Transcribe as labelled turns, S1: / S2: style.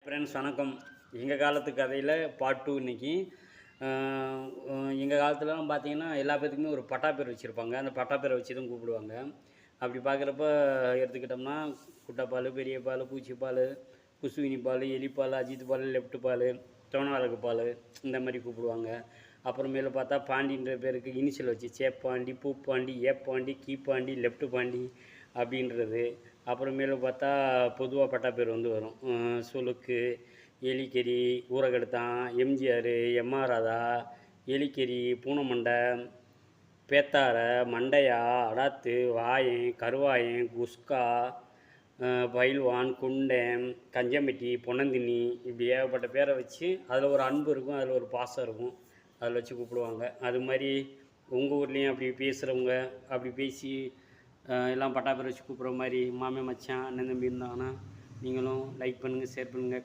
S1: Friends வணக்கம். எங்கள் காலத்து கதையில் பார்ட் 2 இன்னைக்கு. எங்கள் காலத்துலலாம் பார்த்தீங்கன்னா எல்லா பேத்துக்குமே ஒரு பட்டா பேர் வச்சுருப்பாங்க. அந்த பட்டா பேரை வச்சு தான் கூப்பிடுவாங்க. அப்படி பார்க்குறப்ப எடுத்துக்கிட்டோம்னா குட்டைப்பால், பெரிய பால், பூச்சிப்பால், குசுவினி பால், எலிப்பால், அஜித் பால், லெஃப்ட் பால், தோணவரகு பால், இந்த மாதிரி கூப்பிடுவாங்க. அப்புறமேல பார்த்தா பாண்டின்ற பேருக்கு இனிஷியல் வச்சு சேப்பாண்டி, பூப்பாண்டி, ஏப்பாண்டி, கீப்பாண்டி, லெஃப்ட் பாண்டி அப்படின்றது. அப்புறமேலு பார்த்தா பொதுவாக பட்டா பேர் வந்து வரும். சுளுக்கு, எலிக்கறி, ஊரகெடுத்தான், எம்ஜிஆர், எம்ஆர் ராதா, எலிக்கறி, பூனைமண்டை, பேத்தாரை, மண்டையா, அடாத்து, வாயன், கருவாயன், குஸ்கா, பயில்வான், குண்டன், கஞ்சம்பட்டி, பொன்னந்தினி, இப்படி ஏகப்பட்ட பேரை வச்சு அதில் ஒரு அன்பு இருக்கும், அதில் ஒரு பாசம் இருக்கும், அதில் வச்சு கூப்பிடுவாங்க. அது மாதிரி உங்கள் ஊர்லேயும் அப்படி பேசுகிறவங்க அப்படி பேசி எல்லாம் பட்டா பேர் வச்சு கூப்பிட்ற மாதிரி மாமே மச்சான் அண்ணன் தம்பி இருந்தாங்கன்னா நீங்களும் லைக் பண்ணுங்கள், ஷேர் பண்ணுங்கள்.